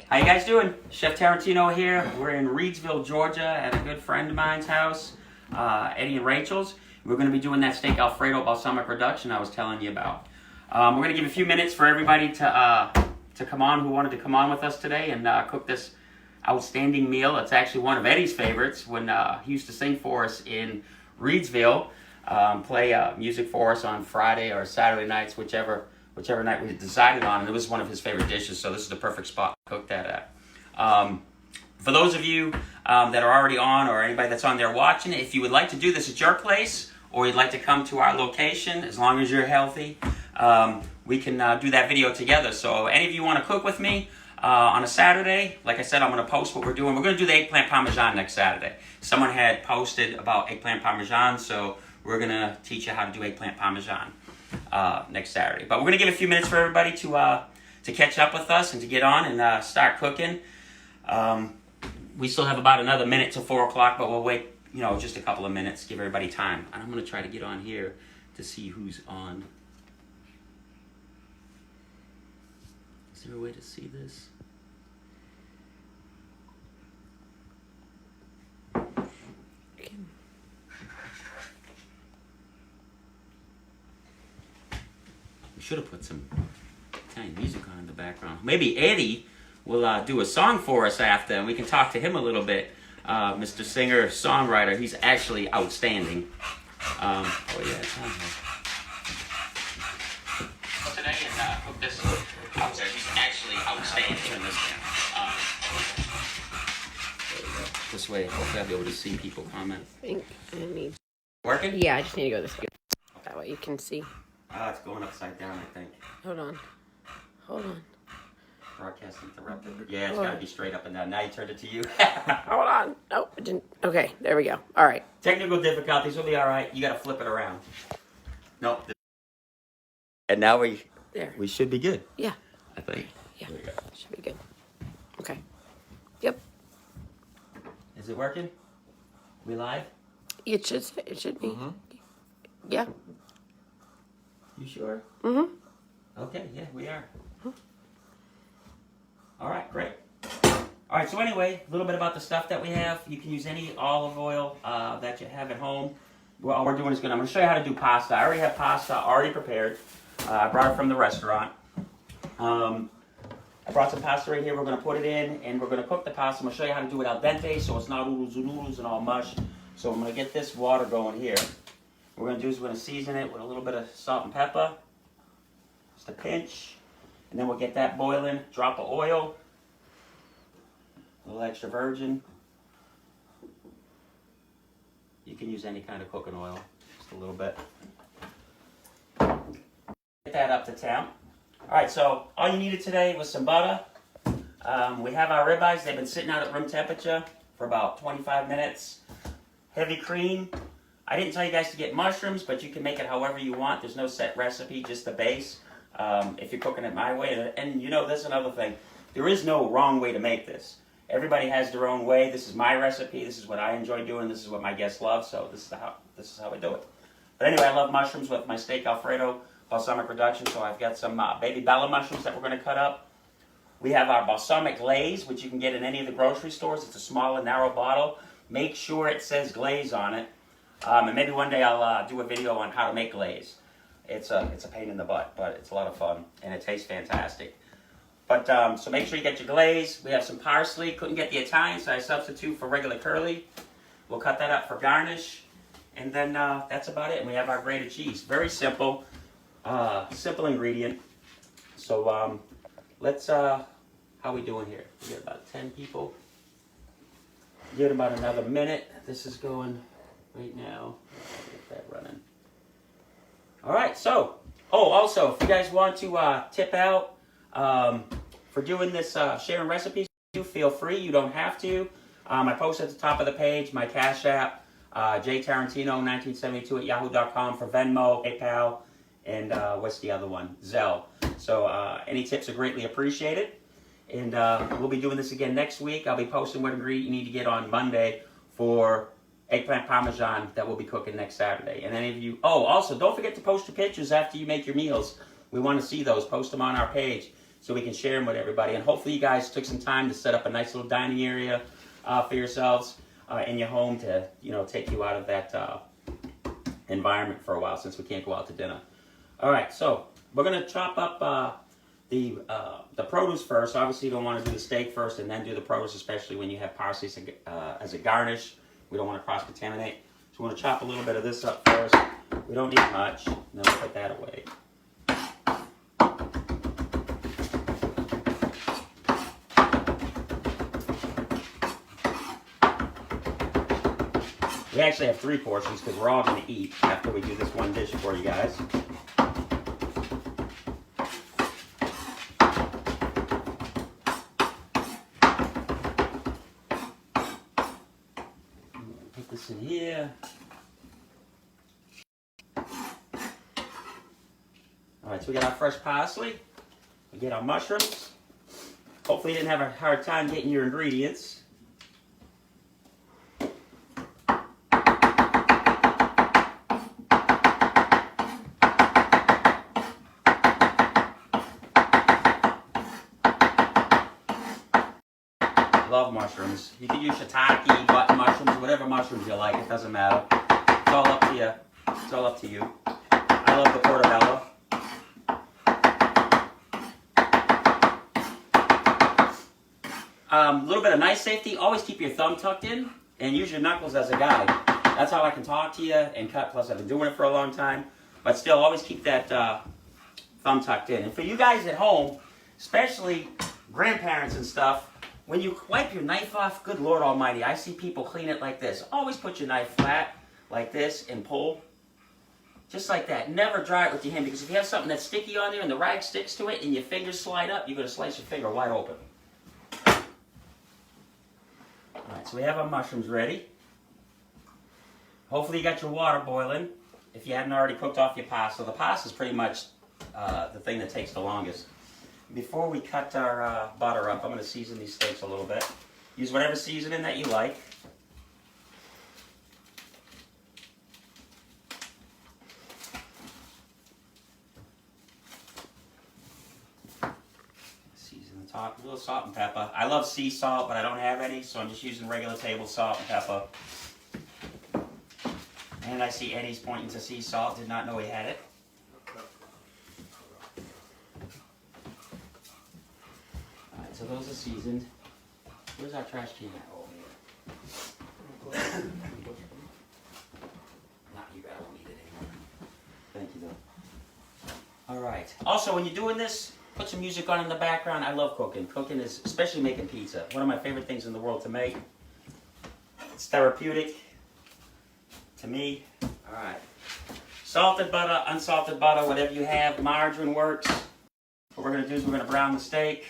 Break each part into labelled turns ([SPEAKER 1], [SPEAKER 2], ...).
[SPEAKER 1] How you guys doing? Chef Tarantino here. We're in Reedsville, Georgia at a good friend of mine's house, Eddie and Rachel's. We're going to be doing that steak Alfredo balsamic reduction I was telling you about. We're going to give a few minutes for everybody to come on who wanted to come on with us today and cook this outstanding meal. It's actually one of Eddie's favorites when he used to sing for us in Reedsville, play music for us on Friday or Saturday nights, whichever night we decided on, and it was one of his favorite dishes, so this is the perfect spot to cook that at. For those of you that are already on, or anybody that's on there watching, if you would like to do this at your place, or you'd like to come to our location, as long as you're healthy, we can do that video together. So any of you want to cook with me on a Saturday, like I said, I'm going to post what we're doing. We're going to do the eggplant parmesan next Saturday. Someone had posted about eggplant parmesan, so we're going to teach you how to do eggplant parmesan next Saturday. But we're going to give a few minutes for everybody to catch up with us and to get on and start cooking. We still have about another minute till 4 o'clock, but we'll wait, just a couple of minutes, give everybody time. And I'm going to try to get on here to see who's on. Is there a way to see this? We should have put some Italian music on in the background. Maybe Eddie will do a song for us after, and we can talk to him a little bit. Mr. Singer, songwriter, he's actually outstanding. Oh yeah, it's on here. Today and cook this out there. He's actually outstanding in this. This way, hopefully I'll be able to see people comment.
[SPEAKER 2] I think I need.
[SPEAKER 1] Working?
[SPEAKER 2] Yeah, I just need to go this good. That way you can see.
[SPEAKER 1] It's going upside down, I think.
[SPEAKER 2] Hold on.
[SPEAKER 1] Broadcast interrupted. Yeah, it's got to be straight up and down. Now you turned it to you.
[SPEAKER 2] Hold on. Nope, it didn't. Okay, there we go. All right.
[SPEAKER 1] Technical difficulties will be all right. You got to flip it around. Nope. And now we should be good.
[SPEAKER 2] Yeah.
[SPEAKER 1] I think.
[SPEAKER 2] Yeah. Should be good. Okay. Yep.
[SPEAKER 1] Is it working? We live?
[SPEAKER 2] It should be.
[SPEAKER 1] Mm-hmm.
[SPEAKER 2] Yeah.
[SPEAKER 1] You sure?
[SPEAKER 2] Mm-hmm.
[SPEAKER 1] Okay, yeah, we are. All right, great. All right, so anyway, a little bit about the stuff that we have. You can use any olive oil that you have at home. Well, all we're doing is I'm going to show you how to do pasta. I already have pasta already prepared. I brought it from the restaurant. I brought some pasta right here. We're going to put it in, and we're going to cook the pasta. I'm going to show you how to do it al dente, so it's not oodles and noodles and all mush. So I'm going to get this water going here. What we're going to do is we're going to season it with a little bit of salt and pepper. Just a pinch. And then we'll get that boiling. Drop of oil. A little extra virgin. You can use any kind of cooking oil. Just a little bit. Get that up to temp. Alright, so all you needed today was some butter. We have our ribeyes. They've been sitting out at room temperature for about 25 minutes. Heavy cream. I didn't tell you guys to get mushrooms, but you can make it however you want. There's no set recipe, just the base. If you're cooking it my way. And there's another thing. There is no wrong way to make this. Everybody has their own way. This is my recipe. This is what I enjoy doing. This is what my guests love. So this is how I do it. But anyway, I love mushrooms with my steak Alfredo balsamic reduction. So I've got some baby bella mushrooms that we're going to cut up. We have our balsamic glaze, which you can get in any of the grocery stores. It's a small and narrow bottle. Make sure it says glaze on it. And maybe one day I'll do a video on how to make glaze. It's a pain in the butt, but it's a lot of fun, and it tastes fantastic. But so make sure you get your glaze. We have some parsley. Couldn't get the Italian, so I substitute for regular curly. We'll cut that up for garnish, and then that's about it. And we have our grated cheese. Very simple, simple ingredient. So let's. How are we doing here? We got about 10 people. Give it about another minute. This is going right now. Get that running. All right, so, also, if you guys want to tip out for doing this, sharing recipes, do feel free. You don't have to. I post at the top of the page my Cash App, jtarantino1972 at yahoo.com for Venmo, PayPal, and what's the other one? Zelle. So any tips are greatly appreciated. And we'll be doing this again next week. I'll be posting what ingredient you need to get on Monday for eggplant parmesan that we'll be cooking next Saturday. And any of you, also don't forget to post your pictures after you make your meals. We want to see those. Post them on our page so we can share them with everybody. And hopefully you guys took some time to set up a nice little dining area for yourselves in your home to, take you out of that environment for a while since we can't go out to dinner. All right, so we're gonna chop up the produce first. Obviously, you don't want to do the steak first and then do the produce, especially when you have parsley as a garnish. We don't want to cross-contaminate. So we're gonna chop a little bit of this up first. We don't need much. And then we'll put that away. We actually have 3 portions because we're all going to eat after we do this one dish for you guys. Put this in here. Alright, so we got our fresh parsley. We get our mushrooms. Hopefully you didn't have a hard time getting your ingredients. Love mushrooms. You can use shiitake, button mushrooms, whatever mushrooms you like. It doesn't matter. It's all up to you. It's all up to you. I love the portobello. A little bit of knife safety. Always keep your thumb tucked in and use your knuckles as a guide. That's how I can talk to you and cut. Plus, I've been doing it for a long time. But still, always keep that thumb tucked in. And for you guys at home, especially grandparents and stuff, when you wipe your knife off, good Lord Almighty, I see people clean it like this. Always put your knife flat like this and pull. Just like that. Never dry it with your hand, because if you have something that's sticky on there and the rag sticks to it and your fingers slide up, you're going to slice your finger wide open. Alright, so we have our mushrooms ready. Hopefully you got your water boiling. If you hadn't already cooked off your pasta. The pasta is pretty much the thing that takes the longest. Before we cut our butter up, I'm going to season these steaks a little bit. Use whatever seasoning that you like. Season the top, a little salt and pepper. I love sea salt, but I don't have any, so I'm just using regular table salt and pepper. And I see Eddie's pointing to sea salt. Did not know he had it. So those are seasoned. Where's our trash can at? Oh, here. Not you, I don't need it anymore. Thank you, though. All right. Also, when you're doing this, put some music on in the background. I love cooking. Cooking is, especially making pizza, one of my favorite things in the world to make. It's therapeutic to me. All right. Salted butter, unsalted butter, whatever you have. Margarine works. What we're going to do is we're going to brown the steak.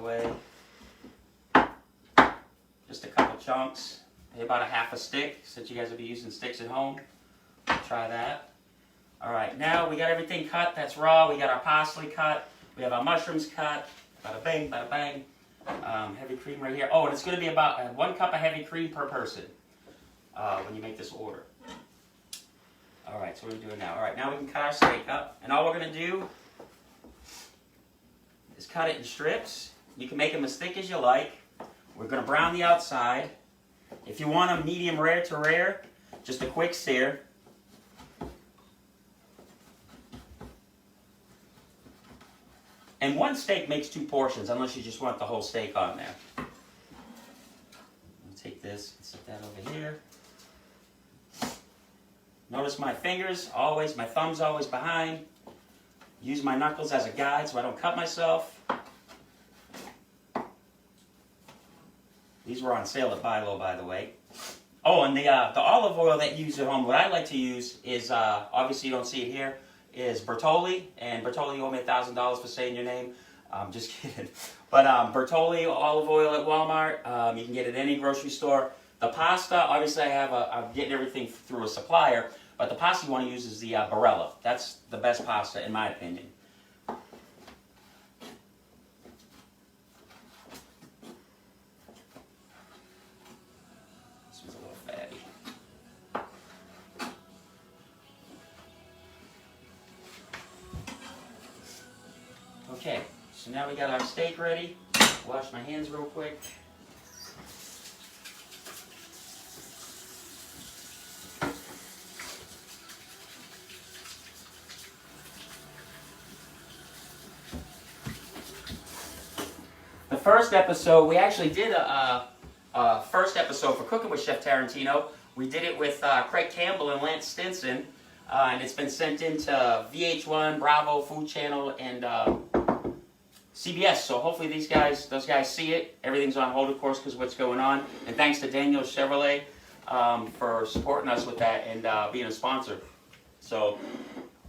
[SPEAKER 1] Way. Just a couple chunks, maybe about a half a stick, since you guys will be using sticks at home. Try that. Alright, now we got everything cut that's raw. We got our parsley cut. We have our mushrooms cut. Bada bang, bada bang. Heavy cream right here. Oh, and it's going to be about 1 cup of heavy cream per person when you make this order. Alright, so what are we doing now? Alright, now we can cut our steak up. And all we're going to do is cut it in strips. You can make them as thick as you like. We're going to brown the outside. If you want them medium rare to rare, just a quick sear. And 1 steak makes 2 portions, unless you just want the whole steak on there. I'll take this and set that over here. Notice my fingers, always, my thumb's always behind. Use my knuckles as a guide so I don't cut myself. These were on sale at Buy Low, by the way. Oh, and the olive oil that you use at home, what I like to use is, obviously you don't see it here, is Bertolli. And Bertolli owe me $1,000 for saying your name. Just kidding. But Bertolli olive oil at Walmart. You can get it at any grocery store. The pasta, obviously I'm getting everything through a supplier. But the pasta you want to use is the Barilla. That's the best pasta, in my opinion. This one's a little fatty. Okay, so now we got our steak ready. Wash my hands real quick. The first episode, we actually did a first episode for Cooking with Chef Tarantino. We did it with Craig Campbell and Lance Stinson, and it's been sent into VH1, Bravo, Food Channel, and CBS. So hopefully those guys see it. Everything's on hold, of course, because of what's going on. And thanks to Daniel Chevrolet for supporting us with that and being a sponsor. So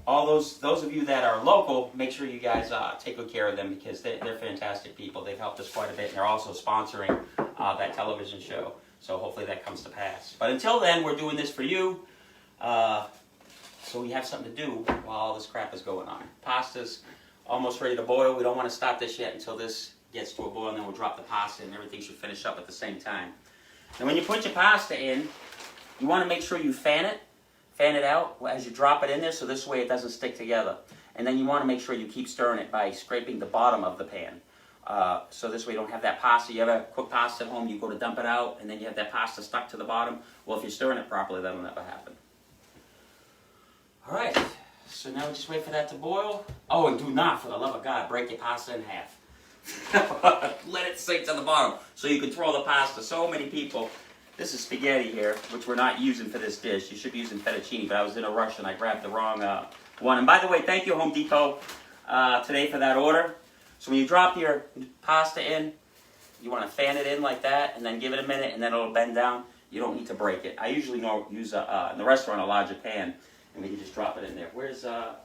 [SPEAKER 1] all those of you that are local, make sure you guys take good care of them because they're fantastic people. They've helped us quite a bit, and they're also sponsoring that television show. So hopefully that comes to pass. But until then, we're doing this for you, so we have something to do while all this crap is going on. Pasta's almost ready to boil. We don't want to stop this yet until this gets to a boil, and then we'll drop the pasta, and everything should finish up at the same time. Now when you put your pasta in, you want to make sure you fan it out as you drop it in there, so this way it doesn't stick together. And then you want to make sure you keep stirring it by scraping the bottom of the pan. So this way you don't have that pasta. You ever cook pasta at home, you go to dump it out, and then you have that pasta stuck to the bottom? Well, if you're stirring it properly, that'll never happen. All right, so now we just wait for that to boil. Oh, and do not, for the love of God, break your pasta in half. Let it sink to the bottom so you can throw the pasta. So many people... This is spaghetti here, which we're not using for this dish. You should be using fettuccine, but I was in a rush and I grabbed the wrong one. And by the way, thank you, Home Depot, today for that order. So when you drop your pasta in, you want to fan it in like that, and then give it a minute, and then it'll bend down. You don't need to break it. I usually use, in the restaurant, a larger pan, and we can just drop it in there. Where's my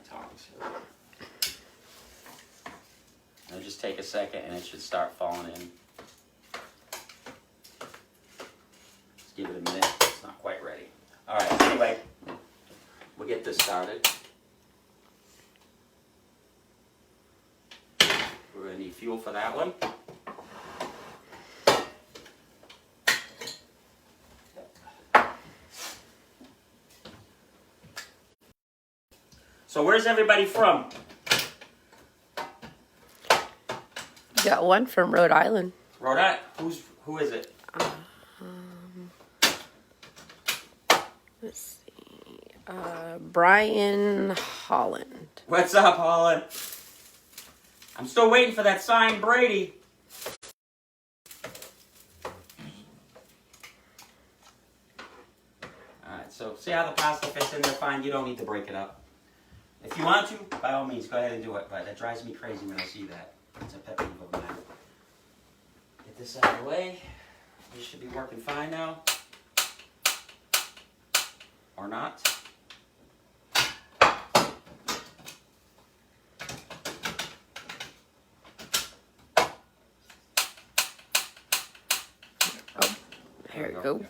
[SPEAKER 1] tongs? It'll just take a second, and it should start falling in. Give it a minute. It's not quite ready. All right, anyway, we'll get this started. We're going to need fuel for that one. So where's everybody from?
[SPEAKER 2] You got one from Rhode Island.
[SPEAKER 1] Rhode Island? Who is it?
[SPEAKER 2] Let's see. Brian Holland.
[SPEAKER 1] What's up, Holland? I'm still waiting for that signed Brady. Alright, so see how the pasta fits in there fine? You don't need to break it up. If you want to, by all means, go ahead and do it. But that drives me crazy when I see that. It's a pet peeve of mine. Get this out of the way. This should be working fine now. Or not.
[SPEAKER 2] Oh, there you go.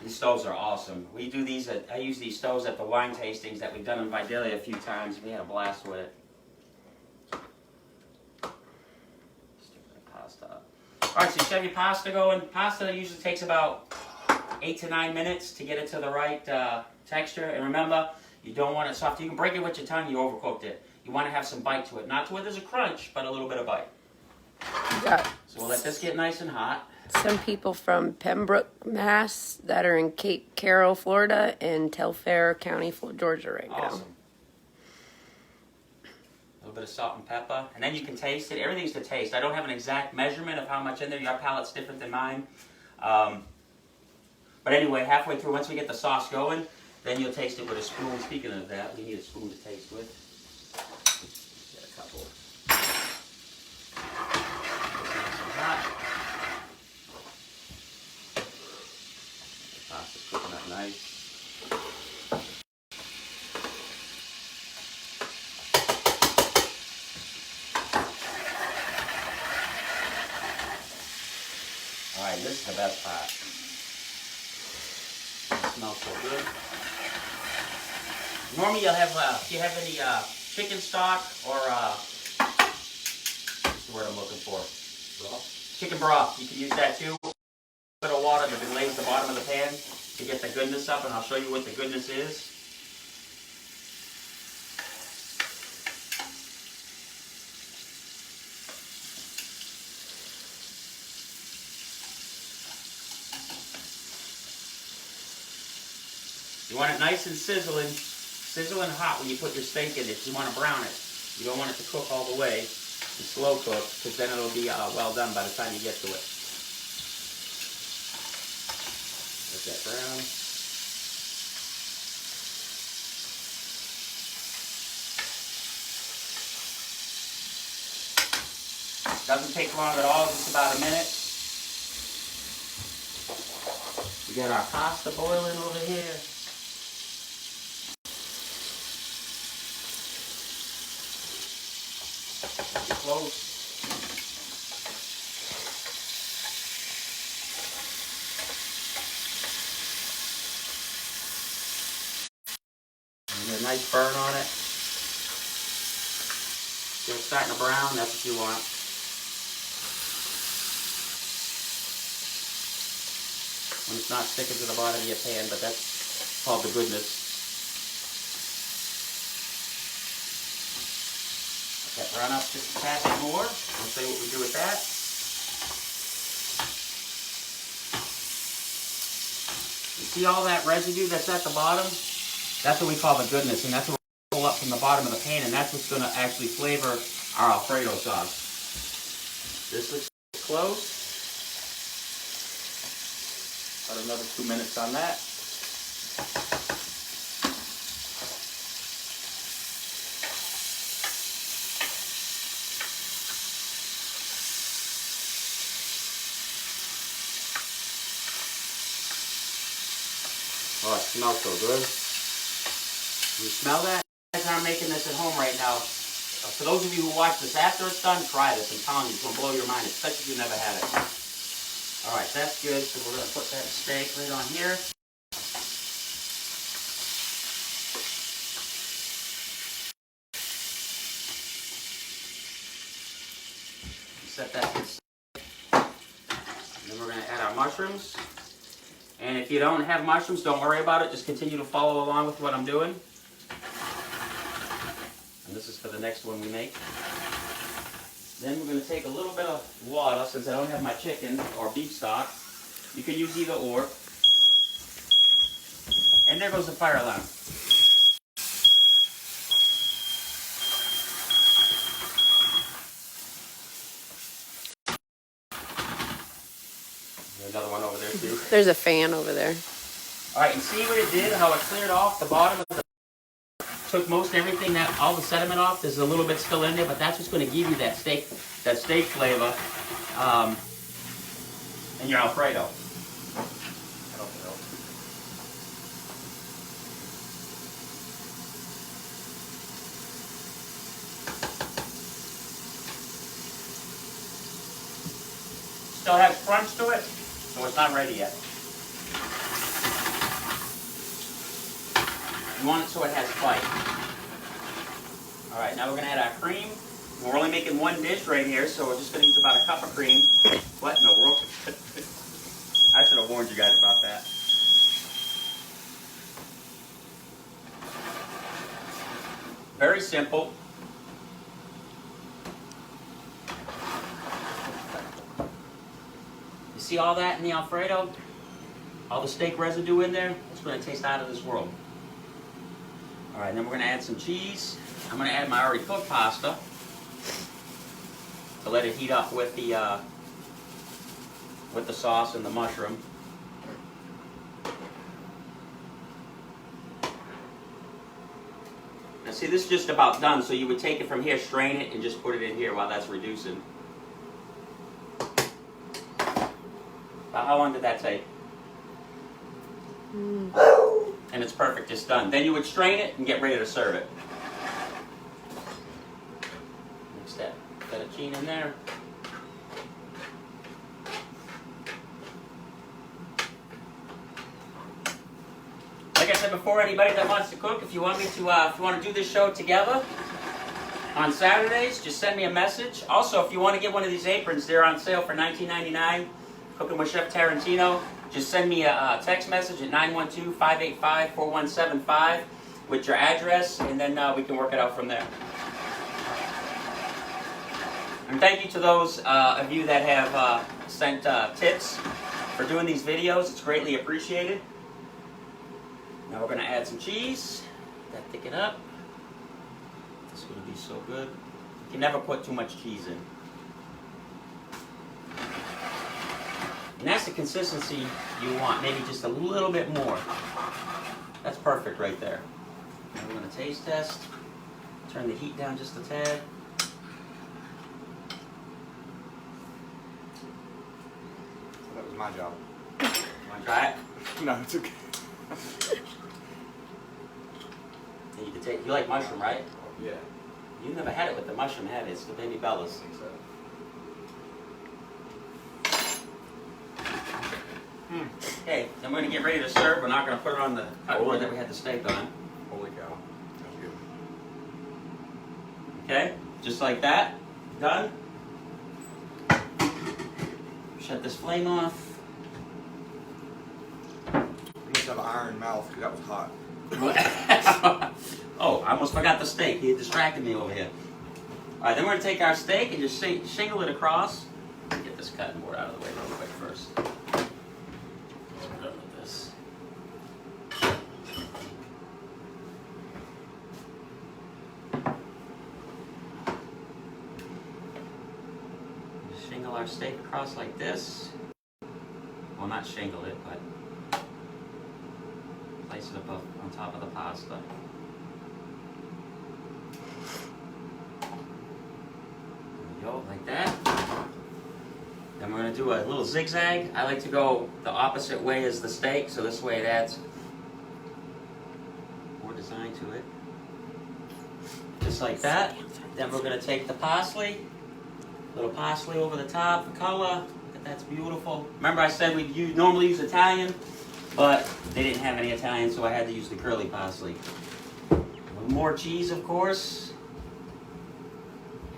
[SPEAKER 1] These stoves are awesome. We do these I use these stoves at the wine tastings that we've done in Vidalia a few times. We had a blast with it. Stick the pasta up. Alright, so you have your pasta going. Pasta usually takes about 8 to 9 minutes to get it to the right texture. And remember, you don't want it soft. You can break it with your tongue, you overcooked it. You want to have some bite to it. Not to where there's a crunch, but a little bit of bite.
[SPEAKER 2] Got
[SPEAKER 1] So we'll let this get nice and hot.
[SPEAKER 2] some people from Pembroke, Mass. That are in Cape Carroll, Florida, and Telfair County, Georgia right now.
[SPEAKER 1] Awesome. A little bit of salt and pepper. And then you can taste it. Everything's to taste. I don't have an exact measurement of how much in there. Your palate's different than mine. But anyway, halfway through, once we get the sauce going, then you'll taste it with a spoon. Speaking of that, we need a spoon to taste with. Get a couple. Nice and hot. The pasta's cooking up nice. All right, this is the best part. Smells so good. Normally you'll have, if you have any chicken stock or, what's the word I'm looking for? Broth? Chicken broth. You can use that too. A bit of water to glaze the bottom of the pan to get the goodness up, and I'll show you what the goodness is. You want it nice and sizzling hot when you put your steak in it. You want to brown it. You don't want it to cook all the way and slow cook, because then it'll be well done by the time you get to it. Let that brown. Doesn't take long at all, just about a minute. We got our pasta boiling over here. Close. And a nice burn on it. So it's starting to brown, that's what you want. When it's not sticking to the bottom of your pan, but that's called the goodness. Let that run up just a tad bit more. We'll see what we do with that. You see all that residue that's at the bottom? That's what we call the goodness, and that's what we pull up from the bottom of the pan, and that's what's going to actually flavor our Alfredo sauce. This looks close. About another 2 minutes on that. Oh, it smells so good. You smell that? You guys aren't making this at home right now. For those of you who watch this after it's done, try this. I'm telling you, it's going to blow your mind, especially if you've never had it. Alright, that's good. So we're going to put that steak right on here. Set that good steak. And then we're going to add our mushrooms. And if you don't have mushrooms, don't worry about it. Just continue to follow along with what I'm doing. And this is for the next one we make. Then we're going to take a little bit of water, since I don't have my chicken or beef stock. You can use either or. And there goes the fire alarm. There's another one over there too.
[SPEAKER 2] There's a fan over there.
[SPEAKER 1] Alright, and see what it did? How it cleared off the bottom of the... Took most everything, all the sediment off. There's a little bit still in there, but that's what's going to give you that steak flavor in your Alfredo. Still has crunch to it, so it's not ready yet. You want it so it has bite. Alright, now we're going to add our cream. We're only making one dish right here, so we're just going to use about a cup of cream. What in the world? I should have warned you guys about that. Very simple. You see all that in the Alfredo? All the steak residue in there? It's going to taste out of this world. Alright, then we're going to add some cheese. I'm going to add my already cooked pasta to let it heat up with the sauce and the mushroom. Now see, this is just about done, so you would take it from here, strain it, and just put it in here while that's reducing. About how long did that take? And it's perfect, it's done. Then you would strain it and get ready to serve it. Mix that fettuccine in there. Like I said before, anybody that wants to cook, if you want me to, if you want to do this show together on Saturdays, just send me a message. Also, if you want to get one of these aprons, they're on sale for $19.99. Cooking with Chef Tarantino. Just send me a text message at 912-585-4175 with your address, and then we can work it out from there. And thank you to those of you that have sent tips for doing these videos. It's greatly appreciated. Now we're gonna add some cheese. That thicken up. It's gonna be so good. You can never put too much cheese in. And that's the consistency you want, maybe just a little bit more. That's perfect right there. Now we're gonna taste test. Turn the heat down just a tad.
[SPEAKER 3] That was my job.
[SPEAKER 1] Wanna try it?
[SPEAKER 3] No, it's okay.
[SPEAKER 1] And you can take, you like mushroom, right?
[SPEAKER 3] Yeah.
[SPEAKER 1] You never had it with the mushroom, have you? It's the baby bellas.
[SPEAKER 3] I think so.
[SPEAKER 1] Okay, then we're gonna get ready to serve. We're not gonna put it on the board that we had the steak on.
[SPEAKER 3] Holy cow. That's good.
[SPEAKER 1] Okay, just like that. Done. Shut this flame off.
[SPEAKER 3] You must have an iron mouth because that was hot.
[SPEAKER 1] Oh, I almost forgot the steak. He distracted me over here. All right, then we're gonna take our steak and just shingle it across. Get this cutting board out of the way real quick first. We're done with this. Just shingle our steak across like this. Well, not shingle it, but place it above on top of the pasta. Go like that. Then we're going to do a little zigzag. I like to go the opposite way as the steak, so this way it adds more design to it. Just like that. Then we're going to take the parsley, little parsley over the top for color. Look at that's beautiful. Remember I said we normally use Italian, but they didn't have any Italian, so I had to use the curly parsley. A little more cheese, of course.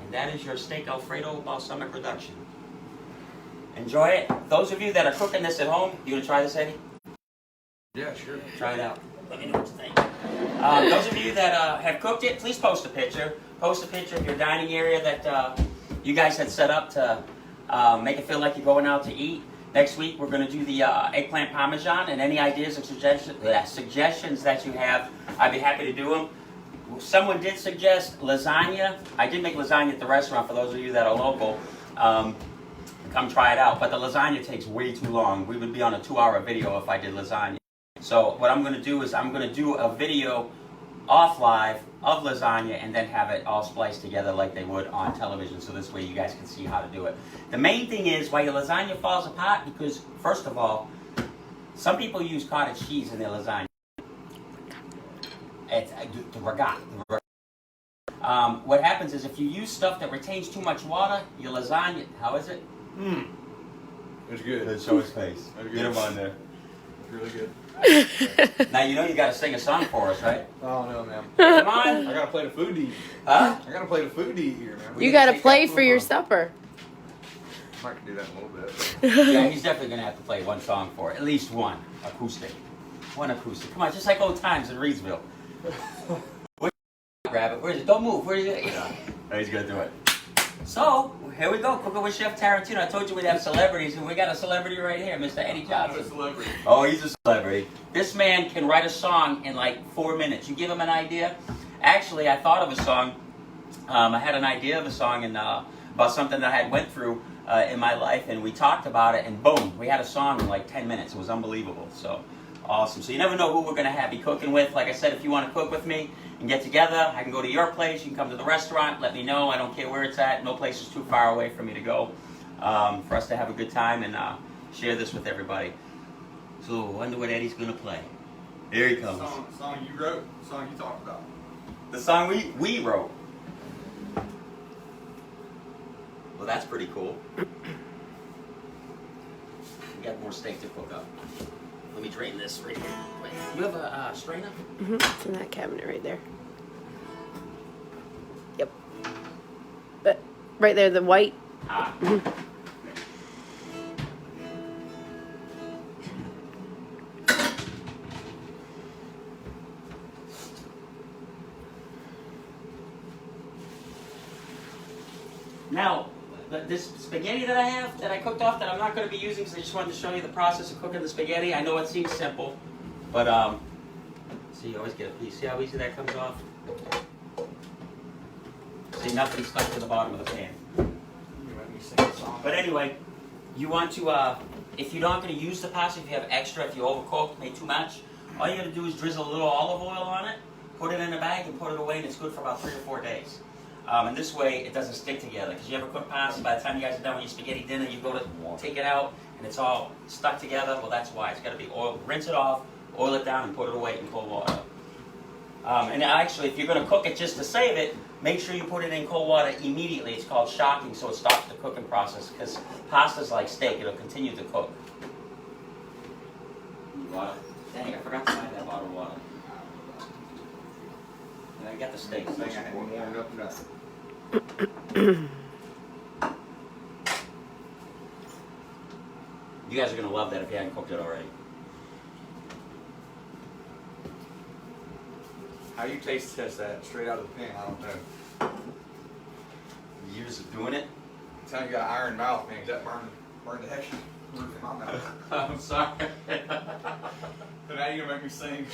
[SPEAKER 1] And that is your steak Alfredo balsamic reduction. Enjoy it. Those of you that are cooking this at home, you gonna try this, Eddie?
[SPEAKER 3] Yeah, sure.
[SPEAKER 1] Try it out. Let me know what you think. Those of you that have cooked it, please post a picture. Post a picture of your dining area that you guys had set up to make it feel like you're going out to eat. Next week, we're going to do the eggplant parmesan, and any ideas or suggestions that you have, I'd be happy to do them. Someone did suggest lasagna. I did make lasagna at the restaurant for those of you that are local. Come try it out. But the lasagna takes way too long. We would be on a 2-hour video if I did lasagna. So what I'm going to do is I'm going to do a video off live of lasagna and then have it all spliced together like they would on television, so this way you guys can see how to do it. The main thing is why your lasagna falls apart, because first of all, some people use cottage cheese in their lasagna. It's the regatta. What happens is if you use stuff that retains too much water, your lasagna, how is it?
[SPEAKER 3] It's good.
[SPEAKER 1] Let's show his face. Get him on there.
[SPEAKER 3] It's really good.
[SPEAKER 1] Now you know you got to sing a song for us, right?
[SPEAKER 3] Oh no, man.
[SPEAKER 1] Come on.
[SPEAKER 3] I got a plate of food to eat.
[SPEAKER 1] Huh?
[SPEAKER 3] I got a plate of food to eat here, man.
[SPEAKER 2] You got to play for your supper.
[SPEAKER 3] I might do that in a little bit.
[SPEAKER 1] Yeah, he's definitely going to have to play one song for it. At least one acoustic. One acoustic. Come on, just like old times in Reedsville. Grab it. Where is it? Don't move. Where is it? Yeah. Oh, he's going to do it. So, here we go. Cooking with Chef Tarantino. I told you we'd have celebrities, and we got a celebrity right here, Mr. Eddie Johnson.
[SPEAKER 3] I'm a celebrity.
[SPEAKER 1] Oh, he's a celebrity. This man can write a song in like 4 minutes. You give him an idea. Actually, I thought of a song. I had an idea of a song about something that I had went through in my life, and we talked about it, and boom, we had a song in like 10 minutes. It was unbelievable. So, awesome. So you never know who we're going to be cooking with. Like I said, if you want to cook with me and get together, I can go to your place. You can come to the restaurant. Let me know. I don't care where it's at. No place is too far away for me to go for us to have a good time and share this with everybody. So I wonder what Eddie's going to play. Here he comes.
[SPEAKER 3] Song you wrote, song you talked about.
[SPEAKER 1] The song we wrote. Well, that's pretty cool. We got more steak to cook up. Let me drain this right here. Wait, you have a strainer?
[SPEAKER 2] Mm-hmm. It's in that cabinet right there. Yep. But right there, the white.
[SPEAKER 1] Ah. Now, this spaghetti that I have, that I cooked off, that I'm not going to be using because I just wanted to show you the process of cooking the spaghetti. I know it seems simple, but See, you always get a piece. See how easy that comes off? See, nothing stuck to the bottom of the pan.
[SPEAKER 3] You let me sing a song.
[SPEAKER 1] But anyway, you want to, if you're not going to use the pasta, if you have extra, if you overcook, made too much, all you got to do is drizzle a little olive oil on it, put it in a bag, and put it away, and it's good for about 3 or 4 days. And this way, it doesn't stick together. Because you ever cook pasta, by the time you guys are done with your spaghetti dinner, you go to take it out, and it's all stuck together. Well, that's why. It's got to be oiled. Rinse it off, oil it down, and put it away in cold water. And actually, if you're going to cook it just to save it, make sure you put it in cold water immediately. It's called shocking, so it stops the cooking process. Because pasta's like steak; it'll continue to cook. Water. Dang, I forgot to find that bottle of water. And I got the steak.
[SPEAKER 3] Thing I hadn't warmed up nothing.
[SPEAKER 1] You guys are going to love that if you haven't cooked it already.
[SPEAKER 3] How you taste test that straight out of the pan? I don't know.
[SPEAKER 1] Years of doing it?
[SPEAKER 3] I'm telling you, got an iron mouth, man. 'Cause that burned the heck roof in my mouth.
[SPEAKER 1] I'm sorry.
[SPEAKER 3] But now you're gonna make me sing.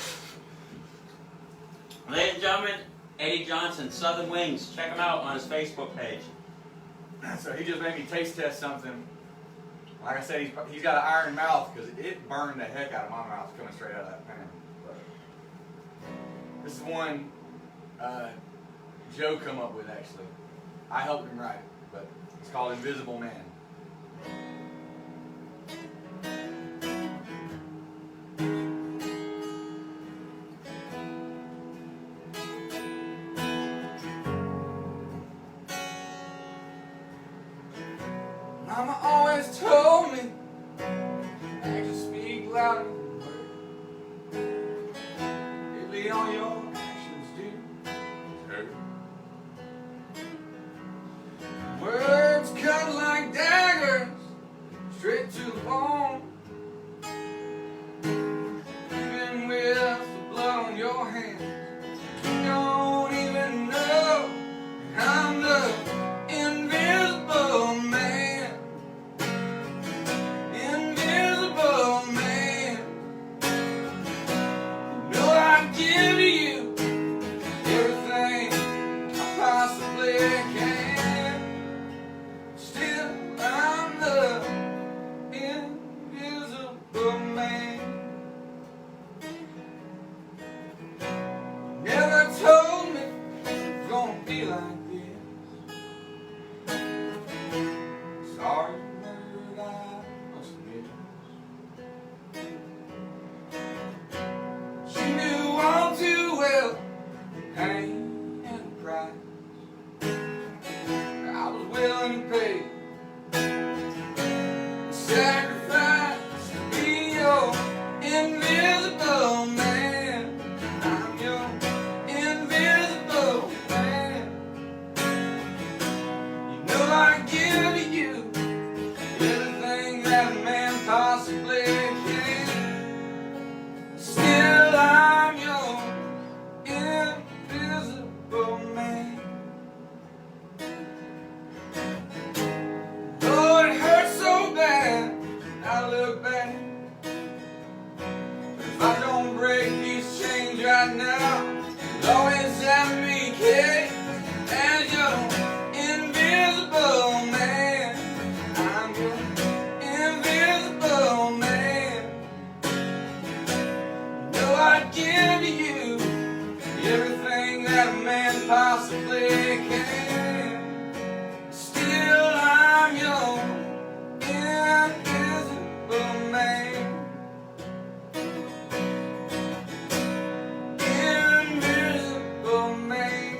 [SPEAKER 1] Ladies and gentlemen, Eddie Johnson, Southern Wings. Check him out on his Facebook page.
[SPEAKER 3] So he just made me taste test something. Like I said, he's got an iron mouth because it burned the heck out of my mouth coming straight out of that pan. But this is one Joe come up with, actually. I helped him write it, but it's called Invisible Man. Mama always told me, actions speak louder than words. Lately all your actions do hurt. Words cut like daggers, straight to the bone. Even with the blood on your hands, you don't even know I'm the invisible man. Invisible man. You know I give to you everything I possibly can. Still, I'm the invisible man. Never told me it's gonna be like this. Sorry, but I must admit. She knew all too well the pain and the price I was willing to pay. The sacrifice to be your invisible man. I'm your invisible man. You know I give to you everything that a man possibly can. Still I'm your invisible man. Lord, it hurts so bad, I look back. But if I don't break these chains right now, you'll always have me caged as your invisible man. I'm your invisible man. You know I'd give to you everything that a man possibly can. Still I'm your invisible man. Invisible man.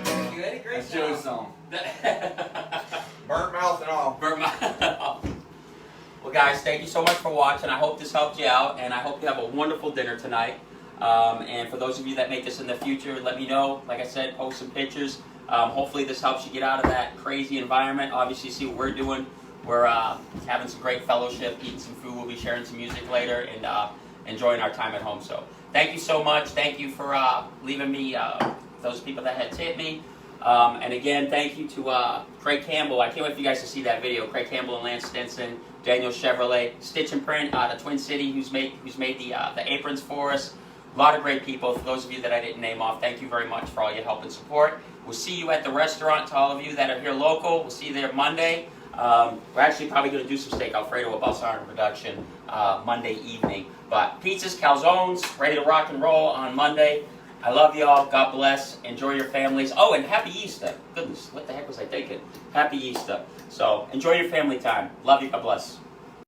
[SPEAKER 1] Thank you, Eddie. Great
[SPEAKER 3] That's Joe's song.
[SPEAKER 1] job.
[SPEAKER 3] Burnt mouth and all.
[SPEAKER 1] Well, guys, thank you so much for watching. I hope this helped you out, and I hope you have a wonderful dinner tonight. And for those of you that make this in the future, let me know. Like I said, post some pictures. Hopefully this helps you get out of that crazy environment. Obviously, see what we're doing. We're having some great fellowship, eating some food. We'll be sharing some music later and enjoying our time at home. So thank you so much. Thank you for leaving me those people that had tipped me. And again, thank you to Craig Campbell. I can't wait for you guys to see that video. Craig Campbell and Lance Stinson, Daniel Chevrolet, Stitch and Print out of Twin City, who's made the aprons for us. A lot of great people. For those of you that I didn't name off, thank you very much for all your help and support. We'll see you at the restaurant. To all of you that are here local, we'll see you there Monday. We're actually probably going to do some steak Alfredo with balsamic production Monday evening. But pizzas, calzones, ready to rock and roll on Monday. I love y'all. God bless. Enjoy your families. Oh, and happy Easter. Goodness, what the heck was I thinking? Happy Easter. So enjoy your family time. Love you. God bless.